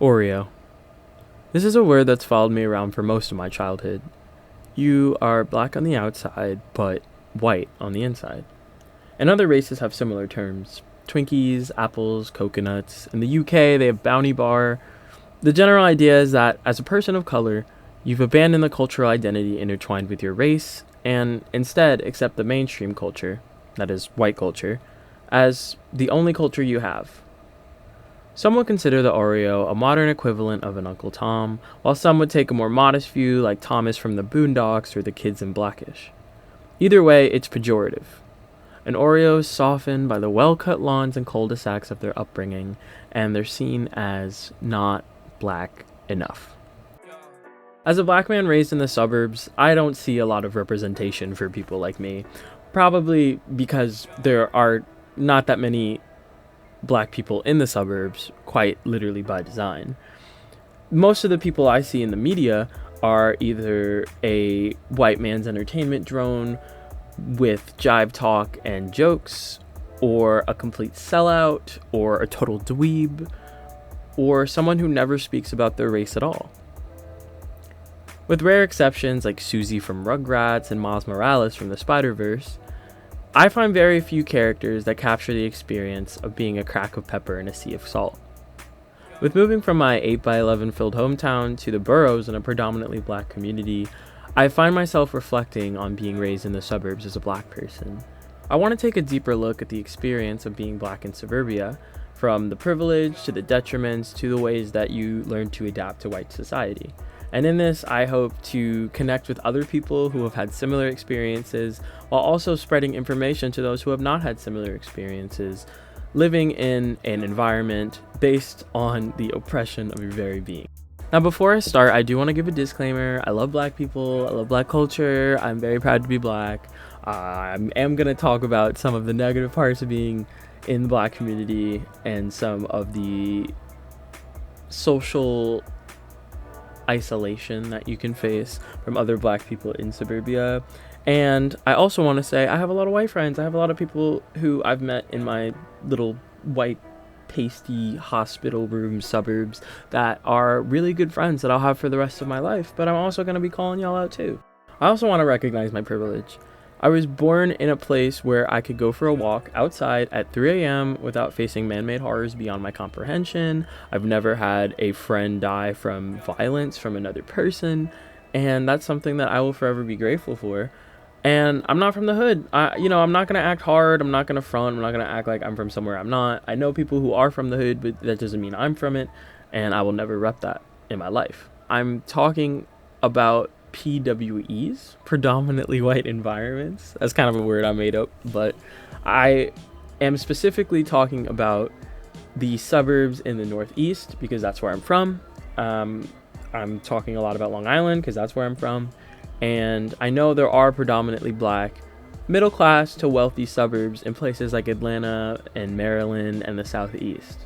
Oreo. This is a word that's followed me around for most of my childhood. You are black on the outside, but white on the inside. And other races have similar terms. Twinkies, apples, coconuts. In the UK, they have Bounty Bar. The general idea is that as a person of color, you've abandoned the cultural identity intertwined with your race and instead accept the mainstream culture, that is, white culture, as the only culture you have. Some would consider the Oreo a modern equivalent of an Uncle Tom, while some would take a more modest view like Thomas from the Boondocks or the Kids in Blackish. Either way, it's pejorative. An Oreo is softened by the well-cut lawns and cul-de-sacs of their upbringing, and they're seen as not black enough. As a black man raised in the suburbs, I don't see a lot of representation for people like me, probably because there are not that many black people in the suburbs, quite literally by design. Most of the people I see in the media are either a white man's entertainment drone with jive talk and jokes, or a complete sellout, or a total dweeb, or someone who never speaks about their race at all. With rare exceptions like Susie from Rugrats and Miles Morales from the Spider-Verse, I find very few characters that capture the experience of being a crack of pepper in a sea of salt. With moving from my 8x11 filled hometown to the boroughs in a predominantly black community, I find myself reflecting on being raised in the suburbs as a black person. I want to take a deeper look at the experience of being black in suburbia, from the privilege to the detriments to the ways that you learn to adapt to white society. And in this, I hope to connect with other people who have had similar experiences while also spreading information to those who have not had similar experiences, living in an environment based on the oppression of your very being. Now, before I start, I do want to give a disclaimer. I love black people. I love black culture. I'm very proud to be black. I am going to talk about some of the negative parts of being in the black community and some of the social isolation that you can face from other black people in suburbia. And I also want to say I have a lot of white friends. I have a lot of people who I've met in my little white pasty hospital room suburbs that are really good friends that I'll have for the rest of my life, but I'm also going to be calling y'all out too. I also want to recognize my privilege. I was born in a place where I could go for a walk outside at 3 a.m. without facing man-made horrors beyond my comprehension. I've never had a friend die from violence from another person, and that's something that I will forever be grateful for. And I'm not from the hood. I'm not going to act hard. I'm not going to front. I'm not going to act like I'm from somewhere I'm not. I know people who are from the hood, but that doesn't mean I'm from it, and I will never rep that in my life. I'm talking about PWEs, predominantly white environments. That's kind of a word I made up, but I am specifically talking about the suburbs in the Northeast because that's where I'm from. I'm talking a lot about Long Island because that's where I'm from. And I know there are predominantly black, middle class to wealthy suburbs in places like Atlanta and Maryland and the Southeast.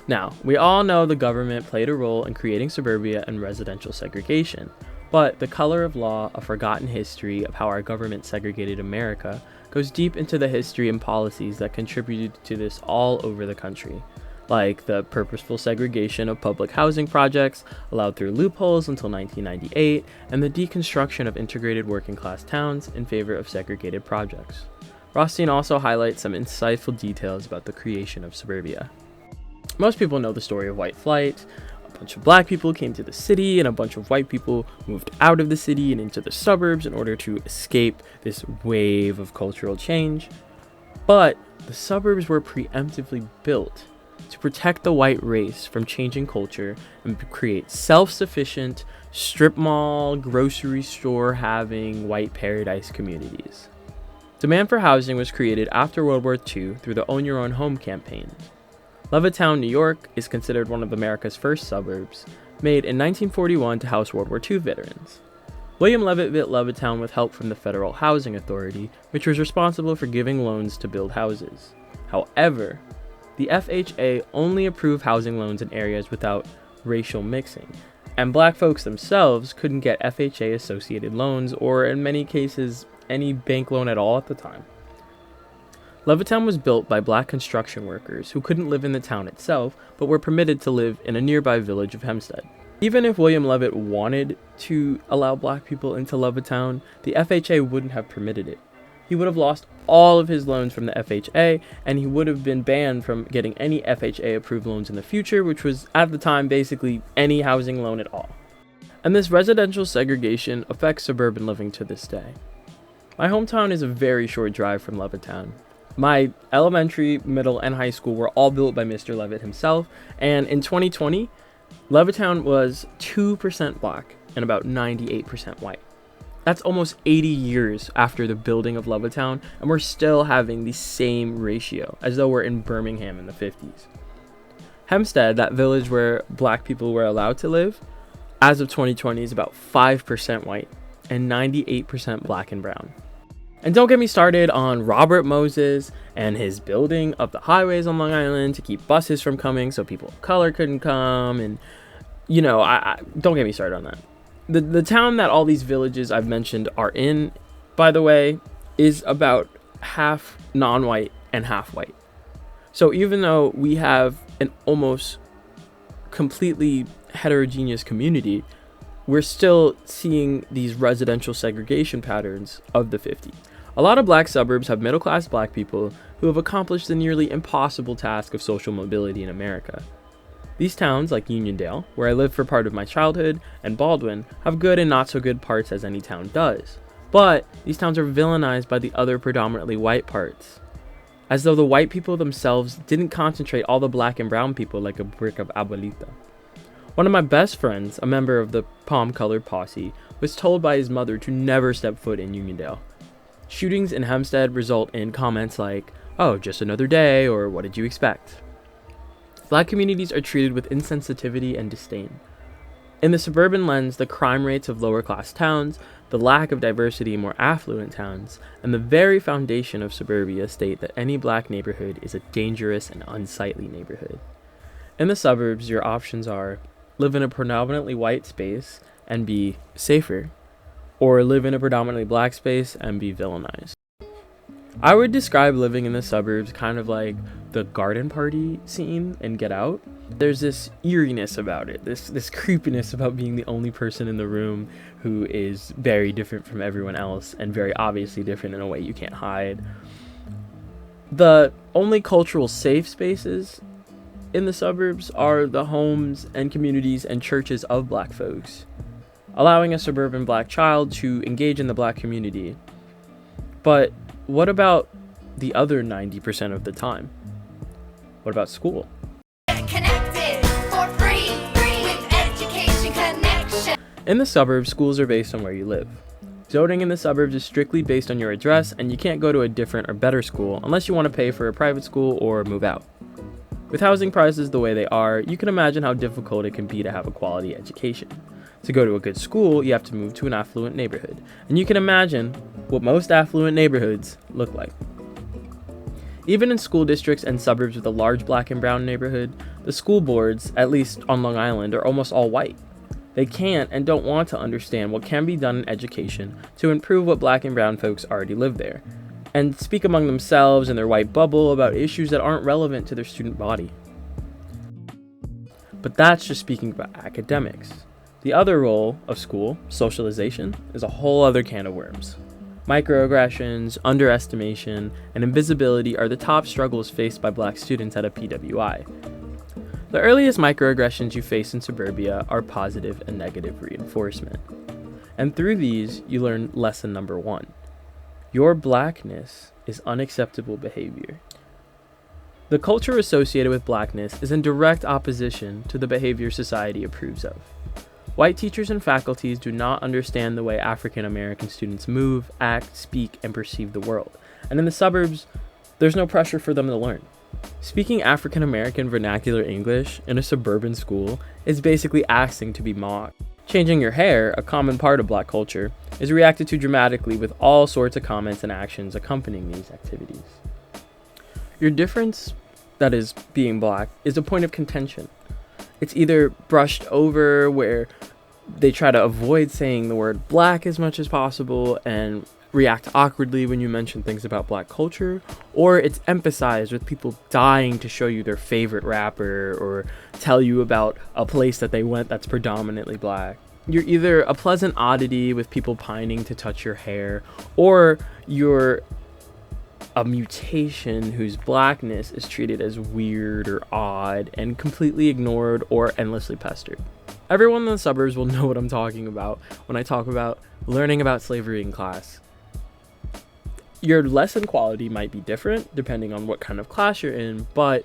Now, we all know the government played a role in creating suburbia and residential segregation, but the color of law, a forgotten history of how our government segregated America, goes deep into the history and policies that contributed to this all over the country, like the purposeful segregation of public housing projects allowed through loopholes until 1998, and the deconstruction of integrated working class towns in favor of segregated projects. Rothstein also highlights some insightful details about the creation of suburbia. Most people know the story of white flight. A bunch of black people came to the city and a bunch of white people moved out of the city and into the suburbs in order to escape this wave of cultural change. But the suburbs were preemptively built to protect the white race from changing culture and create self-sufficient, strip mall, grocery store having white paradise communities. Demand for housing was created after World War II through the Own Your Own Home campaign. Levittown, New York, is considered one of America's first suburbs, made in 1941 to house World War II veterans. William Levitt built Levittown with help from the Federal Housing Authority, which was responsible for giving loans to build houses. However, the FHA only approved housing loans in areas without racial mixing, and black folks themselves couldn't get FHA-associated loans, or in many cases, any bank loan at all at the time. Levittown was built by black construction workers who couldn't live in the town itself, but were permitted to live in a nearby village of Hempstead. Even if William Levitt wanted to allow black people into Levittown, the FHA wouldn't have permitted it. He would have lost all of his loans from the FHA, and he would have been banned from getting any FHA-approved loans in the future, which was, at the time, basically any housing loan at all. And this residential segregation affects suburban living to this day. My hometown is a very short drive from Levittown. My elementary, middle, and high school were all built by Mr. Levitt himself, and in 2020, Levittown was 2% black and about 98% white. That's almost 80 years after the building of Levittown, and we're still having the same ratio, as though we're in Birmingham in the 50s. Hempstead, that village where black people were allowed to live, as of 2020 is about 5% white and 98% black and brown. And don't get me started on Robert Moses and his building of the highways on Long Island to keep buses from coming so people of color couldn't come. And, I don't get me started on that. The town that all these villages I've mentioned are in, by the way, is about half non-white and half white. So even though we have an almost completely heterogeneous community, we're still seeing these residential segregation patterns of the 50s. A lot of black suburbs have middle-class black people who have accomplished the nearly impossible task of social mobility in America. These towns, like Uniondale, where I lived for part of my childhood, and Baldwin, have good and not so good parts as any town does. But these towns are villainized by the other predominantly white parts, as though the white people themselves didn't concentrate all the black and brown people like a brick of abuelita. One of my best friends, a member of the palm-colored posse, was told by his mother to never step foot in Uniondale. Shootings in Hempstead result in comments like, "Oh, just another day," or "What did you expect?" Black communities are treated with insensitivity and disdain. In the suburban lens, the crime rates of lower-class towns, the lack of diversity in more affluent towns, and the very foundation of suburbia state that any black neighborhood is a dangerous and unsightly neighborhood. In the suburbs, your options are live in a predominantly white space and be safer, or live in a predominantly black space and be villainized. I would describe living in the suburbs kind of like the garden party scene in Get Out. There's this eeriness about it, this creepiness about being the only person in the room who is very different from everyone else and very obviously different in a way you can't hide. The only cultural safe spaces in the suburbs are the homes and communities and churches of black folks, allowing a suburban black child to engage in the black community. But what about the other 90% of the time? What about school? Connected for free with Education Connection. In the suburbs, schools are based on where you live. Zoning in the suburbs is strictly based on your address, and you can't go to a different or better school unless you want to pay for a private school or move out. With housing prices the way they are, you can imagine how difficult it can be to have a quality education. To go to a good school, you have to move to an affluent neighborhood, and you can imagine what most affluent neighborhoods look like. Even in school districts and suburbs with a large black and brown neighborhood, the school boards, at least on Long Island, are almost all white. They can't and don't want to understand what can be done in education to improve what black and brown folks already live there, and speak among themselves in their white bubble about issues that aren't relevant to their student body. But that's just speaking about academics. The other role of school, socialization, is a whole other can of worms. Microaggressions, underestimation, and invisibility are the top struggles faced by black students at a PWI. The earliest microaggressions you face in suburbia are positive and negative reinforcement. And through these, you learn lesson number 1. Your blackness is unacceptable behavior. The culture associated with blackness is in direct opposition to the behavior society approves of. White teachers and faculties do not understand the way African American students move, act, speak, and perceive the world. And in the suburbs, there's no pressure for them to learn. Speaking African American vernacular English in a suburban school is basically asking to be mocked. Changing your hair, a common part of black culture, is reacted to dramatically with all sorts of comments and actions accompanying these activities. Your difference, that is, being black, is a point of contention. It's either brushed over where they try to avoid saying the word black as much as possible and react awkwardly when you mention things about black culture, or it's emphasized with people dying to show you their favorite rapper or tell you about a place that they went that's predominantly black. You're either a pleasant oddity with people pining to touch your hair, or you're a mutation whose blackness is treated as weird or odd and completely ignored or endlessly pestered. Everyone in the suburbs will know what I'm talking about when I talk about learning about slavery in class. Your lesson quality might be different depending on what kind of class you're in, but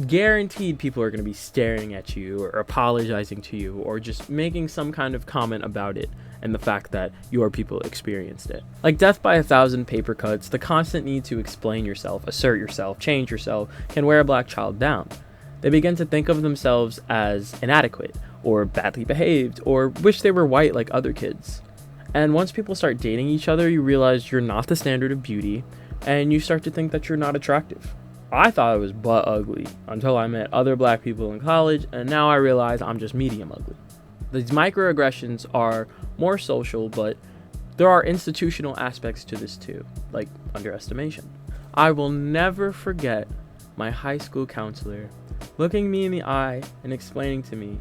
guaranteed people are going to be staring at you or apologizing to you or just making some kind of comment about it and the fact that your people experienced it. Like death by 1,000 paper cuts, the constant need to explain yourself, assert yourself, change yourself can wear a black child down. They begin to think of themselves as inadequate or badly behaved or wish they were white like other kids. And once people start dating each other, you realize you're not the standard of beauty and you start to think that you're not attractive. I thought I was butt ugly until I met other black people in college, and now I realize I'm just medium ugly. These microaggressions are more social, but there are institutional aspects to this too, like underestimation. I will never forget my high school counselor looking me in the eye and explaining to me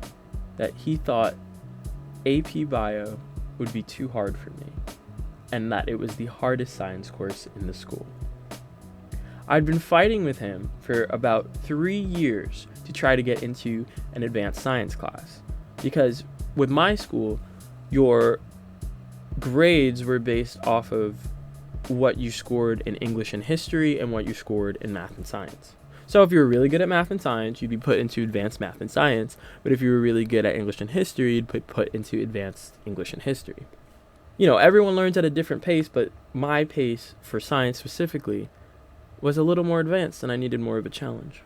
that he thought AP Bio would be too hard for me, and that it was the hardest science course in the school. I'd been fighting with him for about 3 years to try to get into an advanced science class, because with my school, your grades were based off of what you scored in English and history and what you scored in math and science. So if you were really good at math and science, you'd be put into advanced math and science, but if you were really good at English and history, you'd be put into advanced English and history. You know, everyone learns at a different pace, but my pace for science specifically was a little more advanced and I needed more of a challenge.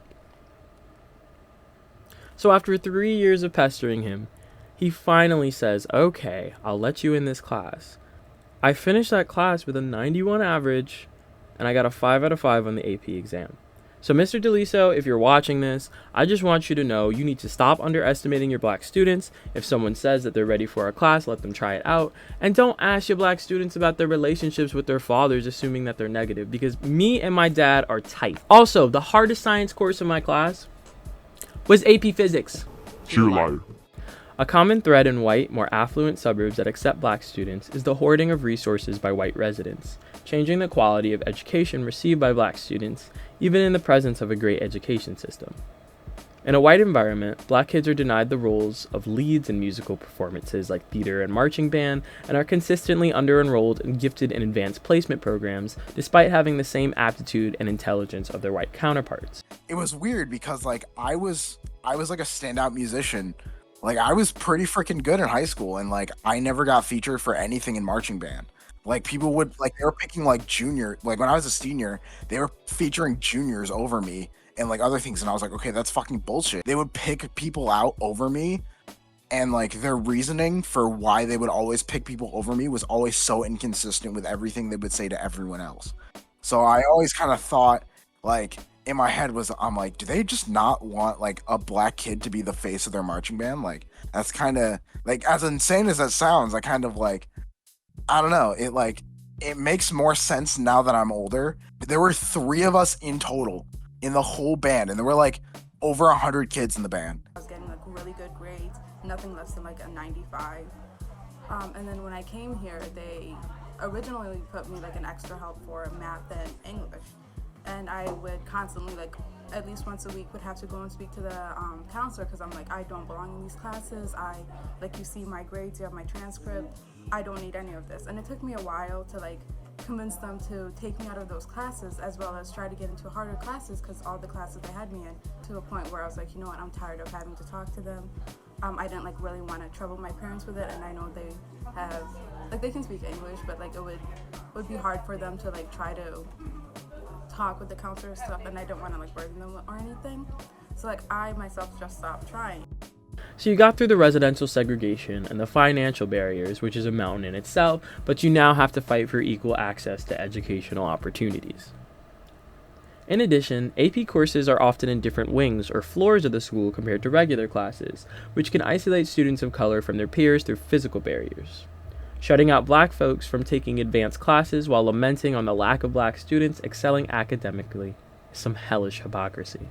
So after 3 years of pestering him, he finally says, okay, I'll let you in this class. I finished that class with a 91 average and I got a 5 out of 5 on the AP exam. So Mr. DeLiso, if you're watching this, I just want you to know you need to stop underestimating your black students. If someone says that they're ready for a class, let them try it out. And don't ask your black students about their relationships with their fathers, assuming that they're negative, because me and my dad are tight. Also, the hardest science course in my class was AP Physics. You're a liar. A common thread in white, more affluent suburbs that accept black students is the hoarding of resources by white residents, changing the quality of education received by black students, even in the presence of a great education system. In a white environment, black kids are denied the roles of leads in musical performances like theater and marching band, and are consistently under-enrolled and gifted in advanced placement programs, despite having the same aptitude and intelligence of their white counterparts. It was weird because I was like a standout musician. Like I was pretty freaking good in high school, and like I never got featured for anything in marching band. Like people would they were picking like junior, like when I was a senior, they were featuring juniors over me and like other things, and I was like, okay, that's fucking bullshit. They would pick people out over me, and like their reasoning for why they would always pick people over me was always so inconsistent with everything they would say to everyone else. So I always kind of thought, like, in my head I'm like, do they just not want like a black kid to be the face of their marching band? Like that's kind of like, as insane as that sounds, I kind of like, I don't know, it makes more sense now that I'm older. There were 3 of us in total in the whole band, and there were like over 100 kids in the band. I was getting like really good grades, nothing less than like a 95. And then when I came here, they originally put me like an extra help for math and English. And I would constantly, like, at least once a week, would have to go and speak to the counselor, because I'm like, I don't belong in these classes. You see my grades, you have my transcript. I don't need any of this. And it took me a while to, like, convince them to take me out of those classes, as well as try to get into harder classes, because all the classes they had me in, to a point where I was like, you know what, I'm tired of having to talk to them. I didn't, like, really want to trouble my parents with it, and I know they have, like, they can speak English, but, like, it would be hard for them to, like, try to talk with the counselor and stuff, and I don't want to like burden them or anything. So like I myself just stopped trying. So you got through the residential segregation and the financial barriers, which is a mountain in itself, but you now have to fight for equal access to educational opportunities. In addition, AP courses are often in different wings or floors of the school compared to regular classes, which can isolate students of color from their peers through physical barriers. shutting out black folks from taking advanced classes while lamenting on the lack of black students excelling academically is some hellish hypocrisy.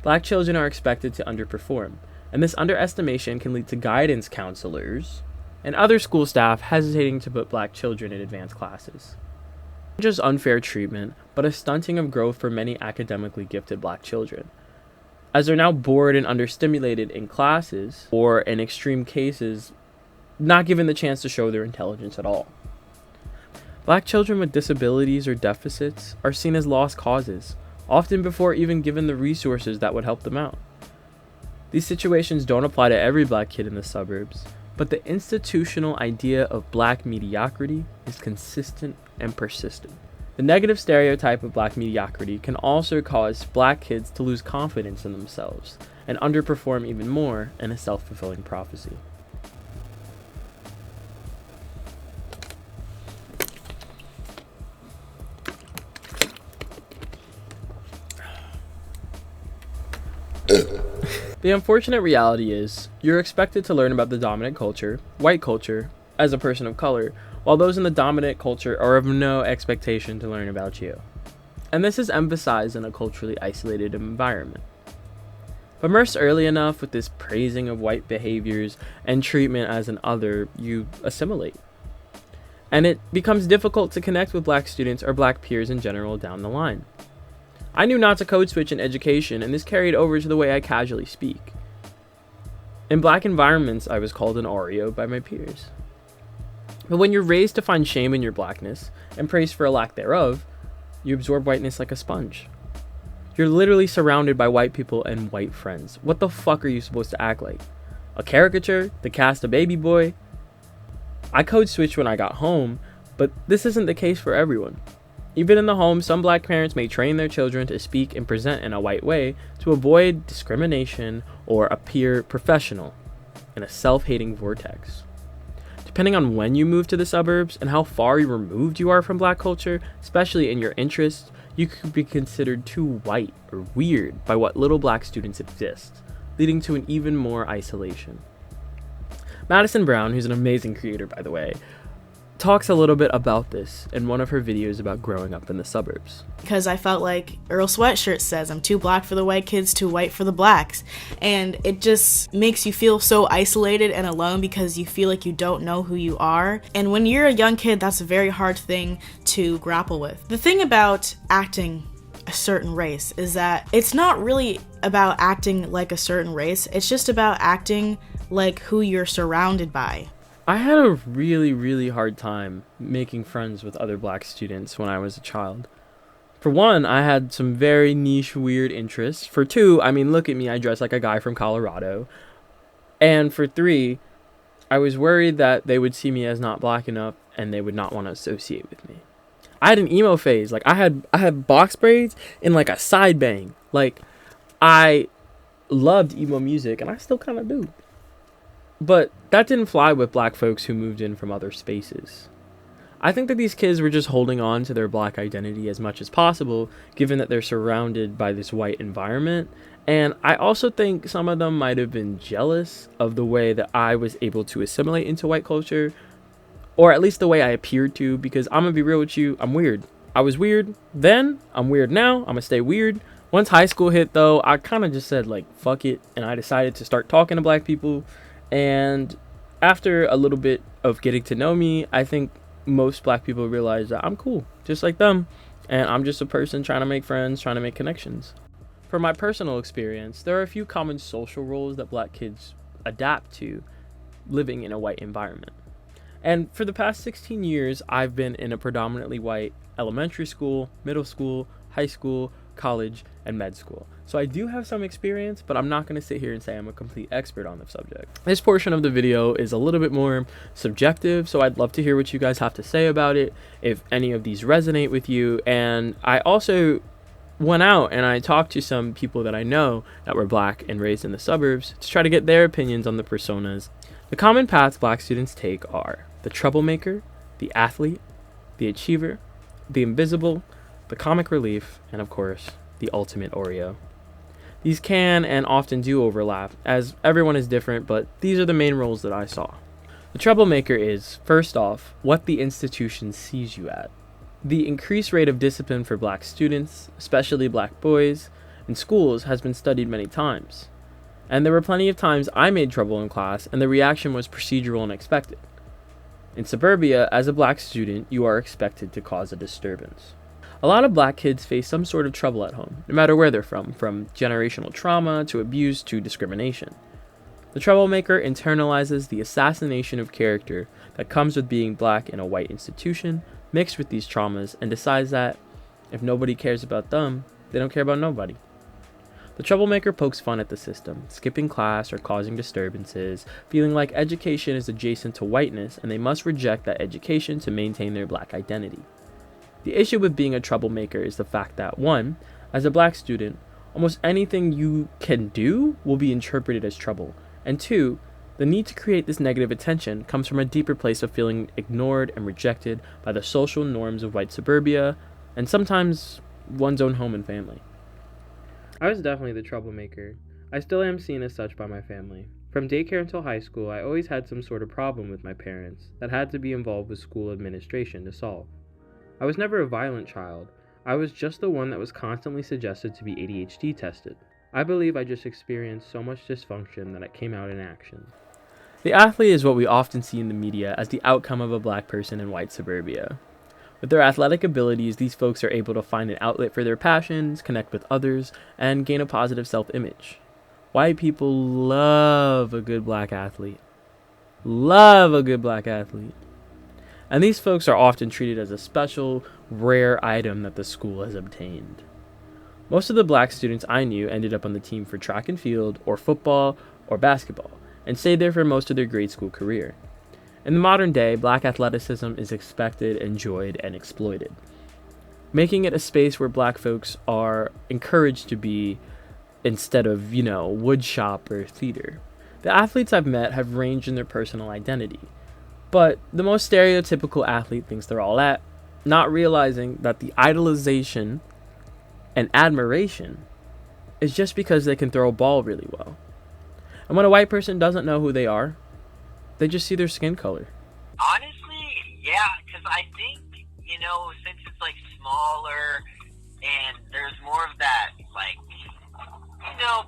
Black children are expected to underperform, and this underestimation can lead to guidance counselors and other school staff hesitating to put black children in advanced classes. Not just unfair treatment, but a stunting of growth for many academically gifted black children, as they're now bored and understimulated in classes, or in extreme cases, not given the chance to show their intelligence at all. Black children with disabilities or deficits are seen as lost causes, often before even given the resources that would help them out. These situations don't apply to every black kid in the suburbs, but the institutional idea of black mediocrity is consistent and persistent. The negative stereotype of black mediocrity can also cause black kids to lose confidence in themselves and underperform even more in a self-fulfilling prophecy. The unfortunate reality is, you're expected to learn about the dominant culture, white culture, as a person of color, while those in the dominant culture are of no expectation to learn about you. And this is emphasized in a culturally isolated environment. But immersed early enough with this praising of white behaviors and treatment as an other, you assimilate. And it becomes difficult to connect with black students or black peers in general down the line. I knew not to code switch in education, and this carried over to the way I casually speak. In black environments, I was called an Oreo by my peers. But when you're raised to find shame in your blackness, and praised for a lack thereof, you absorb whiteness like a sponge. You're literally surrounded by white people and white friends. What the fuck are you supposed to act like? A caricature? To cast a baby boy? I code switched when I got home, but this isn't the case for everyone. Even in the home, some black parents may train their children to speak and present in a white way to avoid discrimination or appear professional in a self-hating vortex. Depending on when you move to the suburbs and how far removed you are from black culture, especially in your interests, you could be considered too white or weird by what little black students exist, leading to an even more isolation. Madison Brown, who's an amazing creator by the way, talks a little bit about this in one of her videos about growing up in the suburbs. Because I felt like Earl Sweatshirt says, I'm too black for the white kids, too white for the blacks. And it just makes you feel so isolated and alone because you feel like you don't know who you are. And when you're a young kid, that's a very hard thing to grapple with. The thing about acting a certain race is that it's not really about acting like a certain race. It's just about acting like who you're surrounded by. I had a really hard time making friends with other black students when I was a child. For one, I had some very niche, weird interests. For two, I mean, look at me, I dress like a guy from Colorado. And for three, I was worried that they would see me as not black enough and they would not want to associate with me. I had an emo phase. Like, I had box braids and like a side bang. Like, I loved emo music and I still kind of do. But that didn't fly with black folks who moved in from other spaces. I think that these kids were just holding on to their black identity as much as possible, given that they're surrounded by this white environment. And I also think some of them might have been jealous of the way that I was able to assimilate into white culture, or at least the way I appeared to, because I'm gonna be real with you, I'm weird. I was weird then, I'm weird now, I'm gonna stay weird. Once high school hit though, I kind of just said like, fuck it, and I decided to start talking to black people. And after a little bit of getting to know me, I think most black people realize that I'm cool, just like them. And I'm just a person trying to make friends, trying to make connections. From my personal experience, there are a few common social roles that black kids adapt to living in a white environment. And for the past 16 years, I've been in a predominantly white elementary school, middle school, high school, college, and med school. So I do have some experience, but I'm not going to sit here and say I'm a complete expert on the subject. This portion of the video is a little bit more subjective, so I'd love to hear what you guys have to say about it, if any of these resonate with you. And I also went out and I talked to some people that I know that were black and raised in the suburbs to try to get their opinions on the personas. The common paths black students take are the troublemaker, the athlete, the achiever, the invisible, the comic relief, and of course, the ultimate Oreo. These can and often do overlap, as everyone is different, but these are the main roles that I saw. The troublemaker is, first off, what the institution sees you at. The increased rate of discipline for black students, especially black boys, in schools has been studied many times. And there were plenty of times I made trouble in class and the reaction was procedural and expected. In suburbia, as a black student, you are expected to cause a disturbance. A lot of black kids face some sort of trouble at home, no matter where they're from generational trauma to abuse to discrimination. The troublemaker internalizes the assassination of character that comes with being black in a white institution, mixed with these traumas, and decides that if nobody cares about them, they don't care about nobody. The troublemaker pokes fun at the system, skipping class or causing disturbances, feeling like education is adjacent to whiteness and they must reject that education to maintain their black identity. The issue with being a troublemaker is the fact that, one, as a black student, almost anything you can do will be interpreted as trouble, and two, the need to create this negative attention comes from a deeper place of feeling ignored and rejected by the social norms of white suburbia, and sometimes one's own home and family. I was definitely the troublemaker. I still am seen as such by my family. From daycare until high school, I always had some sort of problem with my parents that had to be involved with school administration to solve. I was never a violent child. I was just the one that was constantly suggested to be ADHD tested. I believe I just experienced so much dysfunction that it came out in action. The athlete is what we often see in the media as the outcome of a black person in white suburbia. With their athletic abilities, these folks are able to find an outlet for their passions, connect with others, and gain a positive self-image. White people love a good black athlete. Love a good black athlete. And these folks are often treated as a special, rare item that the school has obtained. Most of the black students I knew ended up on the team for track and field, or football, or basketball, and stayed there for most of their grade school career. In the modern day, black athleticism is expected, enjoyed, and exploited, making it a space where black folks are encouraged to be instead of, wood shop or theater. The athletes I've met have ranged in their personal identity, but the most stereotypical athlete thinks they're all that, not realizing that the idolization and admiration is just because they can throw a ball really well. And when a white person doesn't know who they are, they just see their skin color. Honestly, yeah, because I think, since it's smaller and there's more of that,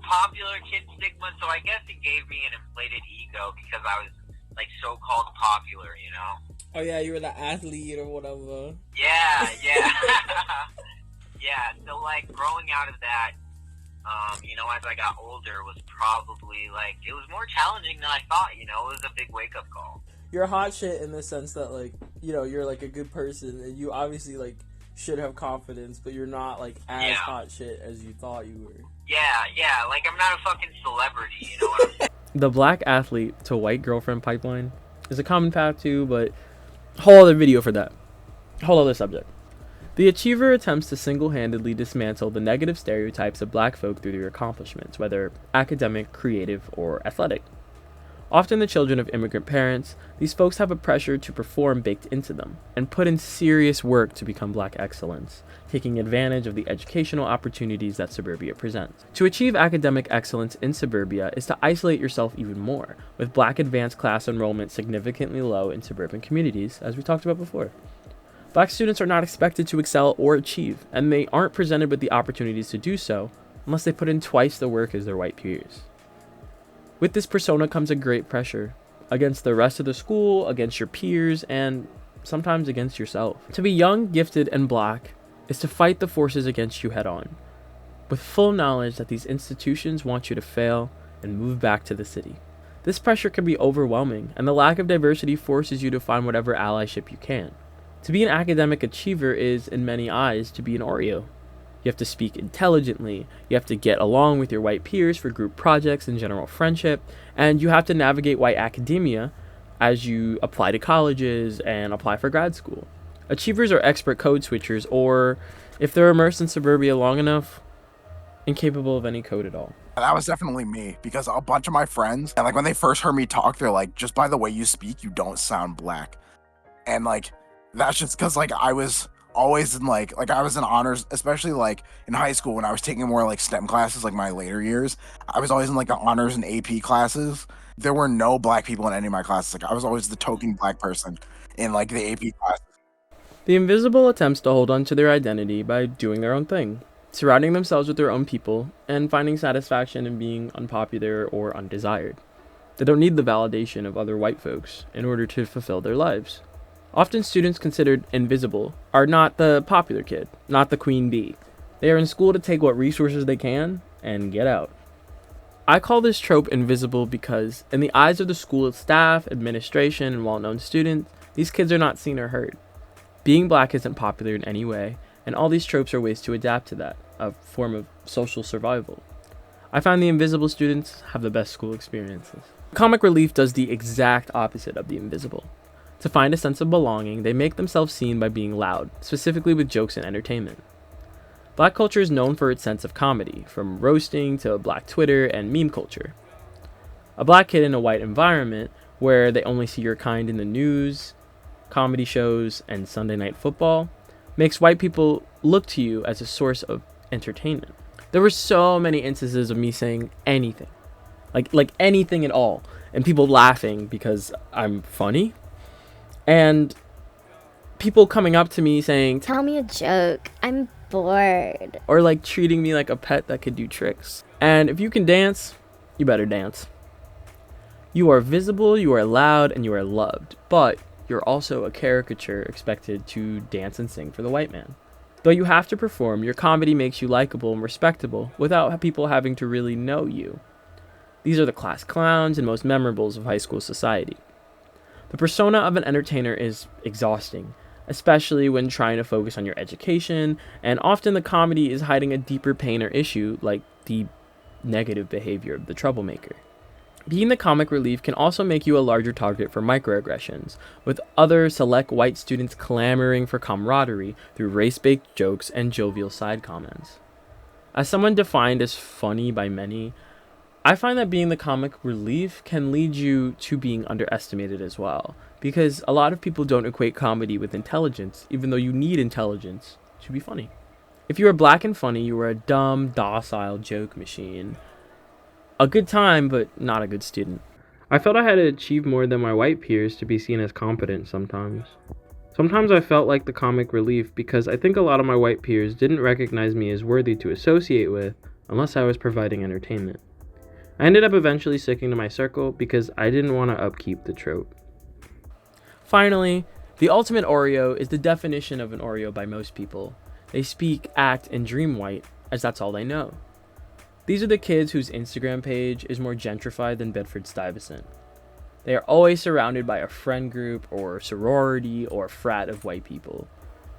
popular kid stigma, so I guess it gave me an inflated ego because I was, so-called popular, Oh yeah, you were the athlete or whatever. Yeah. Yeah, so, growing out of that, as I got older was probably, it was more challenging than I thought, it was a big wake-up call. You're hot shit in the sense that, you're, a good person, and you obviously, should have confidence, but you're not, as hot shit as you thought you were. Yeah, I'm not a fucking celebrity, you know what I'm saying? The black athlete to white girlfriend pipeline is a common path too, but whole other video for that. Whole other subject. The achiever attempts to single-handedly dismantle the negative stereotypes of black folk through their accomplishments, whether academic, creative, or athletic. Often the children of immigrant parents, these folks have a pressure to perform baked into them, and put in serious work to become black excellence, taking advantage of the educational opportunities that suburbia presents. To achieve academic excellence in suburbia is to isolate yourself even more, with black advanced class enrollment significantly low in suburban communities, as we talked about before. Black students are not expected to excel or achieve, and they aren't presented with the opportunities to do so unless they put in twice the work as their white peers. With this persona comes a great pressure against the rest of the school, against your peers, and sometimes against yourself. To be young, gifted, and black is to fight the forces against you head on, with full knowledge that these institutions want you to fail and move back to the city. This pressure can be overwhelming, and the lack of diversity forces you to find whatever allyship you can. To be an academic achiever is, in many eyes, to be an Oreo. You have to speak intelligently, you have to get along with your white peers for group projects and general friendship, and you have to navigate white academia as you apply to colleges and apply for grad school. Achievers are expert code switchers, or, if they're immersed in suburbia long enough, incapable of any code at all. That was definitely me, because a bunch of my friends, and when they first heard me talk, they're like, just by the way you speak, you don't sound black. And that's just because I was always in like I was in honors, especially like in high school when I was taking more like STEM classes, like my later years. I was always in like the honors and AP classes. There were no black people in any of my classes. Like I was always the token black person in like the AP class. The invisible attempts to hold on to their identity by doing their own thing, surrounding themselves with their own people, and finding satisfaction in being unpopular or undesired. They don't need the validation of other white folks in order to fulfill their lives. Often students considered invisible are not the popular kid, not the queen bee. They are in school to take what resources they can and get out. I call this trope invisible because, in the eyes of the school staff, administration, and well-known students, these kids are not seen or heard. Being black isn't popular in any way, and all these tropes are ways to adapt to that, a form of social survival. I find the invisible students have the best school experiences. Comic relief does the exact opposite of the invisible. To find a sense of belonging, they make themselves seen by being loud, specifically with jokes and entertainment. Black culture is known for its sense of comedy, from roasting to black Twitter and meme culture. A black kid in a white environment, where they only see your kind in the news, comedy shows, and Sunday night football, makes white people look to you as a source of entertainment. There were so many instances of me saying anything, like anything at all, and people laughing because I'm funny, and people coming up to me saying, Tell me a joke. I'm bored. or like treating me like a pet that could do tricks. And if you can dance, you better dance. You are visible, you are loud, and you are loved, but you're also a caricature expected to dance and sing for the white man. Though you have to perform, your comedy makes you likable and respectable without people having to really know you. These are the class clowns and most memorables of high school society. The persona of an entertainer is exhausting, especially when trying to focus on your education, and often the comedy is hiding a deeper pain or issue, like the negative behavior of the troublemaker. Being the comic relief can also make you a larger target for microaggressions, with other select white students clamoring for camaraderie through race-based jokes and jovial side comments. As someone defined as funny by many, I find that being the comic relief can lead you to being underestimated as well, because a lot of people don't equate comedy with intelligence, even though you need intelligence to be funny. If you are black and funny, you are a dumb, docile joke machine. A good time, but not a good student. I felt I had to achieve more than my white peers to be seen as competent sometimes. Sometimes I felt like the comic relief because I think a lot of my white peers didn't recognize me as worthy to associate with unless I was providing entertainment. I ended up eventually sticking to my circle because I didn't want to upkeep the trope. Finally, the ultimate Oreo is the definition of an Oreo by most people. They speak, act, and dream white, as that's all they know. These are the kids whose Instagram page is more gentrified than Bedford-Stuyvesant. They are always surrounded by a friend group or sorority or frat of white people.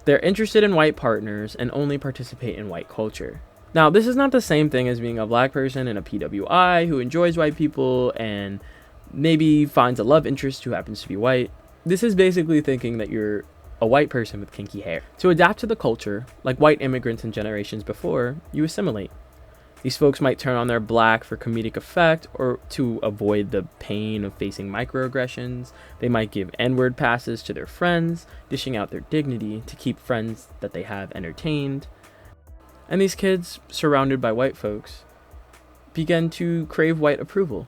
They're interested in white partners and only participate in white culture. Now, this is not the same thing as being a black person in a PWI who enjoys white people and maybe finds a love interest who happens to be white. This is basically thinking that you're a white person with kinky hair. To adapt to the culture, like white immigrants in generations before, you assimilate. These folks might turn on their black for comedic effect or to avoid the pain of facing microaggressions. They might give N-word passes to their friends, dishing out their dignity to keep friends that they have entertained. And these kids, surrounded by white folks, begin to crave white approval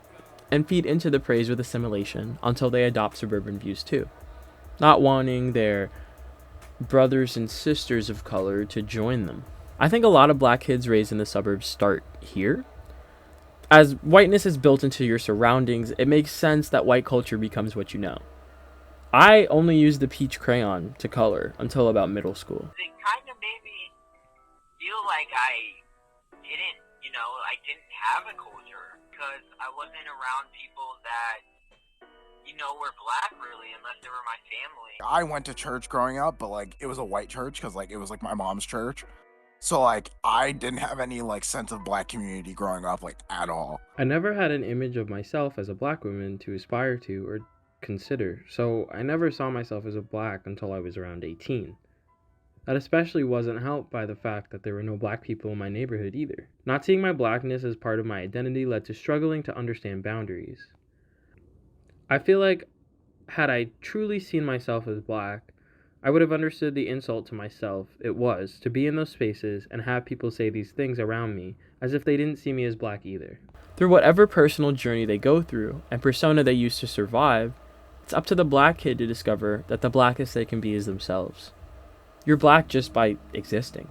and feed into the praise with assimilation until they adopt suburban views too, not wanting their brothers and sisters of color to join them. I think a lot of black kids raised in the suburbs start here. As whiteness is built into your surroundings, it makes sense that white culture becomes what you know. I only used the peach crayon to color until about middle school. It kind of made me feel like I didn't have a culture because I wasn't around people that, were black really, unless they were my family. I went to church growing up, but like it was a white church because like it was like my mom's church. So like I didn't have any like sense of black community growing up like at all. I never had an image of myself as a black woman to aspire to or consider, so I never saw myself as a black until I was around 18. That especially wasn't helped by the fact that there were no black people in my neighborhood either. Not seeing my blackness as part of my identity led to struggling to understand boundaries. I feel like had I truly seen myself as black, I would have understood the insult to myself it was to be in those spaces and have people say these things around me as if they didn't see me as black either. Through whatever personal journey they go through and persona they use to survive, it's up to the black kid to discover that the blackest they can be is themselves. You're black just by existing.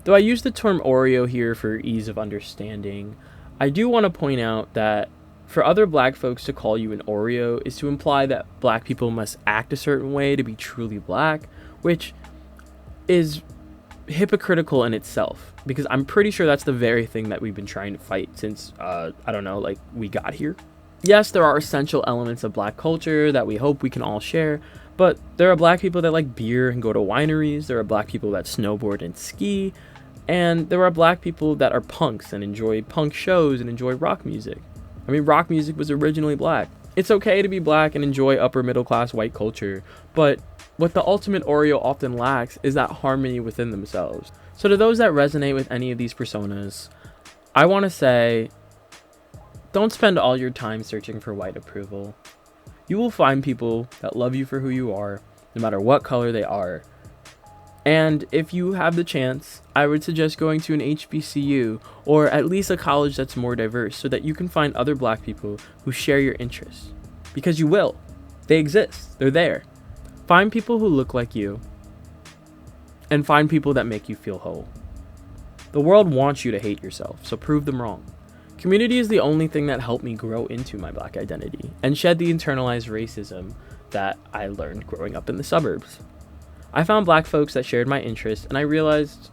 Though I use the term Oreo here for ease of understanding, I do want to point out that for other black folks to call you an Oreo is to imply that black people must act a certain way to be truly black, which is hypocritical in itself, because I'm pretty sure that's the very thing that we've been trying to fight since, we got here. Yes, there are essential elements of black culture that we hope we can all share, but there are black people that like beer and go to wineries, there are black people that snowboard and ski, and there are black people that are punks and enjoy punk shows and enjoy rock music. I mean, rock music was originally black. It's okay to be black and enjoy upper middle class white culture, but what the ultimate Oreo often lacks is that harmony within themselves. So to those that resonate with any of these personas, I want to say, don't spend all your time searching for white approval. You will find people that love you for who you are, no matter what color they are. And if you have the chance, I would suggest going to an HBCU or at least a college that's more diverse so that you can find other black people who share your interests. Because you will. They exist. They're there. Find people who look like you and find people that make you feel whole. The world wants you to hate yourself, so prove them wrong. Community is the only thing that helped me grow into my black identity and shed the internalized racism that I learned growing up in the suburbs. I found black folks that shared my interests, and I realized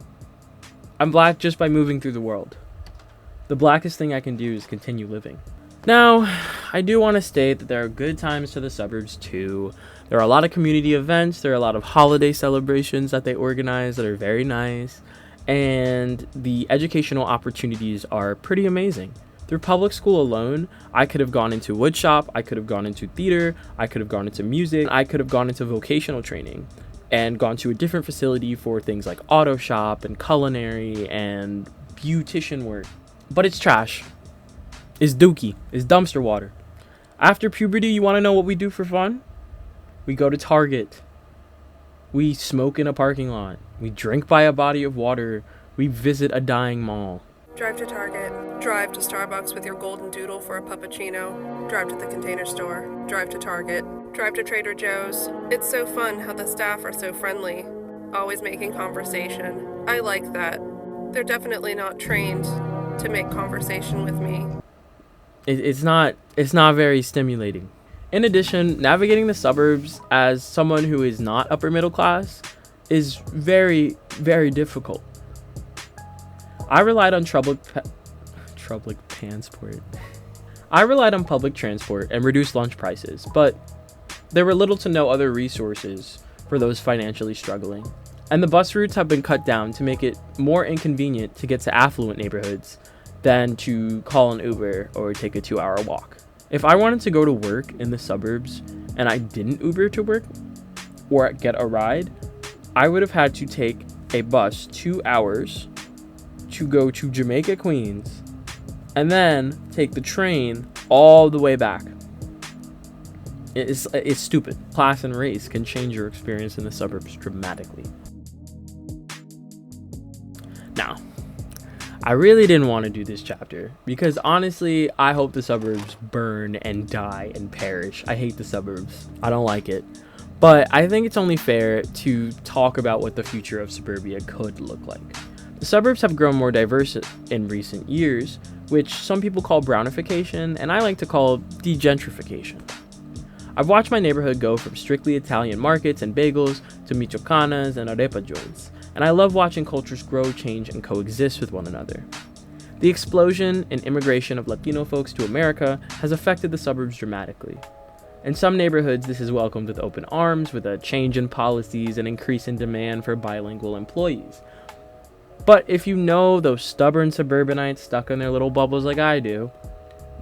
I'm black just by moving through the world. The blackest thing I can do is continue living. Now, I do want to state that there are good times to the suburbs too. There are a lot of community events, there are a lot of holiday celebrations that they organize that are very nice, and the educational opportunities are pretty amazing. Through public school alone, I could have gone into woodshop, I could have gone into theater, I could have gone into music, I could have gone into vocational training and gone to a different facility for things like auto shop and culinary and beautician work. But it's trash. It's dookie. It's dumpster water. After puberty, you want to know what we do for fun? We go to Target. We smoke in a parking lot. We drink by a body of water. We visit a dying mall. Drive to Target. Drive to Starbucks with your golden doodle for a puppuccino. Drive to the Container Store. Drive to Target. Drive to Trader Joe's. It's so fun how the staff are so friendly, always making conversation. I like that. They're definitely not trained to make conversation with me. It's not very stimulating. In addition, navigating the suburbs as someone who is not upper middle class is very, very difficult. I relied on public transport. I relied on public transport and reduced lunch prices, but there were little to no other resources for those financially struggling. And the bus routes have been cut down to make it more inconvenient to get to affluent neighborhoods than to call an Uber or take a 2-hour walk. If I wanted to go to work in the suburbs and I didn't Uber to work or get a ride, I would have had to take a bus 2 hours to go to Jamaica, Queens, and then take the train all the way back. It's stupid. Class and race can change your experience in the suburbs dramatically. Now, I really didn't want to do this chapter because honestly, I hope the suburbs burn and die and perish. I hate the suburbs. I don't like it. But I think it's only fair to talk about what the future of suburbia could look like. The suburbs have grown more diverse in recent years, which some people call brownification, and I like to call degentrification. I've watched my neighborhood go from strictly Italian markets and bagels to michoacanas and arepa joints, and I love watching cultures grow, change, and coexist with one another. The explosion in immigration of Latino folks to America has affected the suburbs dramatically. In some neighborhoods, this is welcomed with open arms, with a change in policies and increase in demand for bilingual employees. But if you know those stubborn suburbanites stuck in their little bubbles like I do,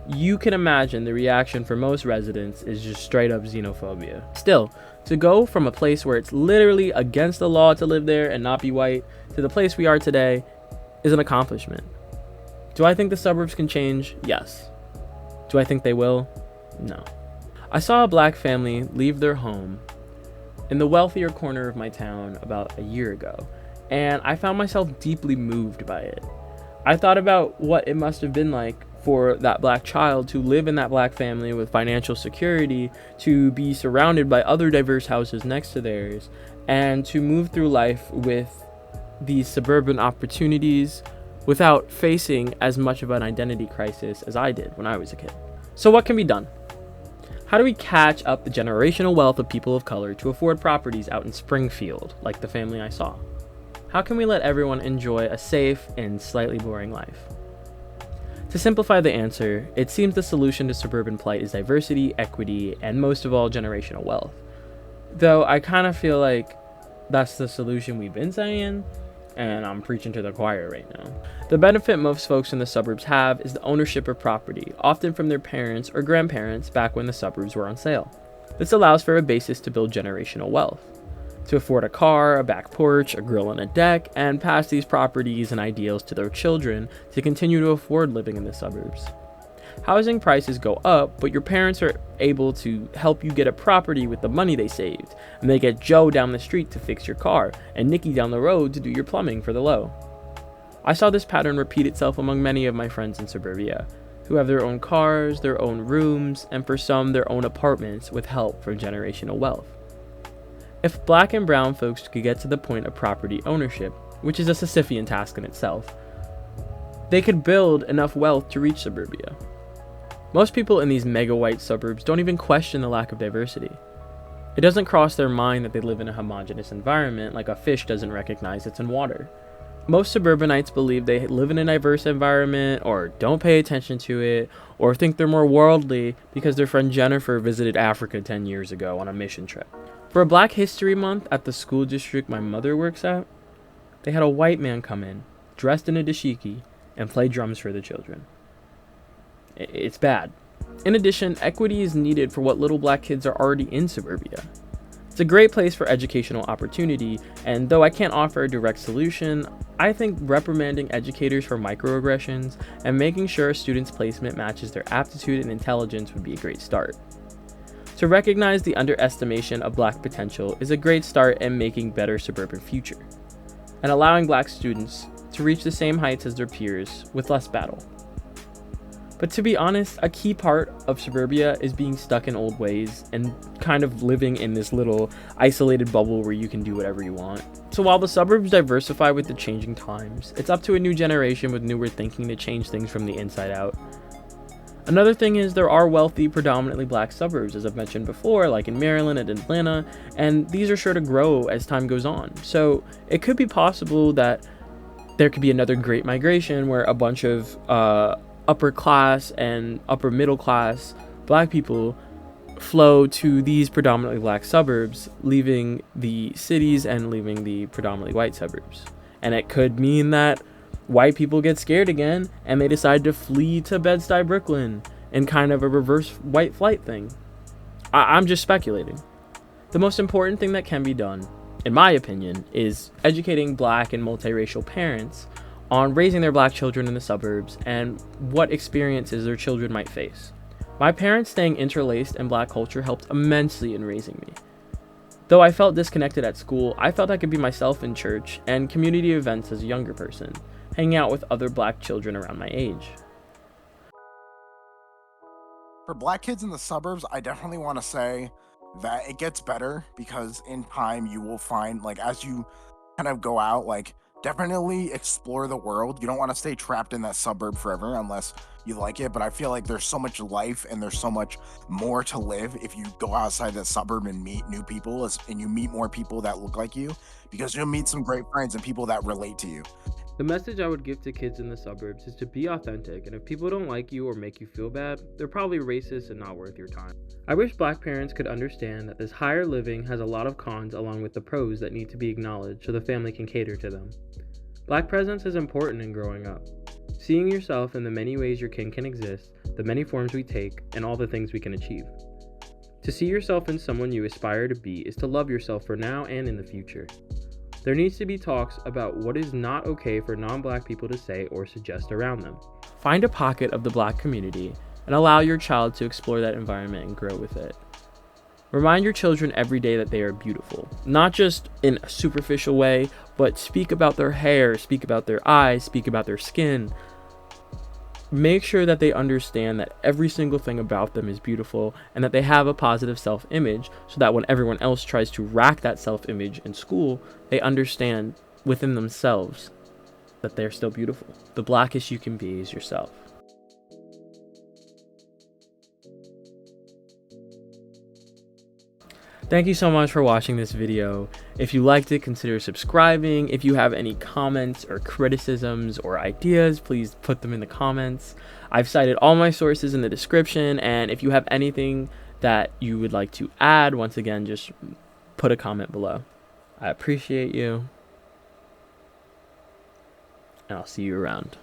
you can imagine the reaction for most residents is just straight up xenophobia. Still, to go from a place where it's literally against the law to live there and not be white to the place we are today is an accomplishment. Do I think the suburbs can change? Yes. Do I think they will? No. I saw a black family leave their home in the wealthier corner of my town about a year ago, and I found myself deeply moved by it. I thought about what it must have been like for that black child to live in that black family with financial security, to be surrounded by other diverse houses next to theirs, and to move through life with these suburban opportunities without facing as much of an identity crisis as I did when I was a kid. So what can be done? How do we catch up the generational wealth of people of color to afford properties out in Springfield, like the family I saw? How can we let everyone enjoy a safe and slightly boring life? To simplify the answer, it seems the solution to suburban plight is diversity, equity, and most of all, generational wealth. Though I kind of feel like that's the solution we've been saying, and I'm preaching to the choir right now. The benefit most folks in the suburbs have is the ownership of property, often from their parents or grandparents back when the suburbs were on sale. This allows for a basis to build generational wealth, to afford a car, a back porch, a grill and a deck, and pass these properties and ideals to their children to continue to afford living in the suburbs. Housing prices go up, but your parents are able to help you get a property with the money they saved, and they get Joe down the street to fix your car, and Nikki down the road to do your plumbing for the low. I saw this pattern repeat itself among many of my friends in suburbia, who have their own cars, their own rooms, and for some their own apartments with help from generational wealth. If black and brown folks could get to the point of property ownership, which is a Sisyphean task in itself, they could build enough wealth to reach suburbia. Most people in these mega white suburbs don't even question the lack of diversity. It doesn't cross their mind that they live in a homogeneous environment like a fish doesn't recognize it's in water. Most suburbanites believe they live in a diverse environment or don't pay attention to it or think they're more worldly because their friend Jennifer visited Africa 10 years ago on a mission trip. For a Black History Month at the school district my mother works at, they had a white man come in, dressed in a dashiki, and play drums for the children. It's bad. In addition, equity is needed for what little black kids are already in suburbia. It's a great place for educational opportunity, and though I can't offer a direct solution, I think reprimanding educators for microaggressions and making sure a student's placement matches their aptitude and intelligence would be a great start. To recognize the underestimation of black potential is a great start in making better suburban future, and allowing black students to reach the same heights as their peers with less battle. But to be honest, a key part of suburbia is being stuck in old ways and kind of living in this little isolated bubble where you can do whatever you want. So while the suburbs diversify with the changing times, it's up to a new generation with newer thinking to change things from the inside out. Another thing is there are wealthy, predominantly black suburbs, as I've mentioned before, like in Maryland and Atlanta, and these are sure to grow as time goes on. So it could be possible that there could be another great migration where a bunch of upper class and upper middle class black people flow to these predominantly black suburbs, leaving the cities and leaving the predominantly white suburbs. And it could mean that white people get scared again and they decide to flee to Bed-Stuy, Brooklyn in kind of a reverse white flight thing. I'm just speculating. The most important thing that can be done, in my opinion, is educating black and multiracial parents on raising their black children in the suburbs and what experiences their children might face. My parents staying interlaced in black culture helped immensely in raising me. Though I felt disconnected at school, I felt I could be myself in church and community events as a younger person, hanging out with other black children around my age. For black kids in the suburbs, I definitely want to say that it gets better because in time you will find, like, as you kind of go out, like, definitely explore the world. You don't want to stay trapped in that suburb forever unless you like it, but I feel like there's so much life and there's so much more to live if you go outside that suburb and meet new people and you meet more people that look like you, because you'll meet some great friends and people that relate to you. The message I would give to kids in the suburbs is to be authentic, and if people don't like you or make you feel bad, they're probably racist and not worth your time. I wish black parents could understand that this higher living has a lot of cons along with the pros that need to be acknowledged so the family can cater to them. Black presence is important in growing up. Seeing yourself in the many ways your kin can exist, the many forms we take, and all the things we can achieve. To see yourself in someone you aspire to be is to love yourself for now and in the future. There needs to be talks about what is not okay for non-black people to say or suggest around them. Find a pocket of the black community and allow your child to explore that environment and grow with it. Remind your children every day that they are beautiful, not just in a superficial way, but speak about their hair, speak about their eyes, speak about their skin. Make sure that they understand that every single thing about them is beautiful and that they have a positive self-image, so that when everyone else tries to rack that self-image in school, they understand within themselves that they're still beautiful. The blackest you can be is yourself. Thank you so much for watching this video. If you liked it, consider subscribing. If you have any comments or criticisms or ideas, please put them in the comments. I've cited all my sources in the description, and if you have anything that you would like to add, once again, just put a comment below. I appreciate you, and I'll see you around.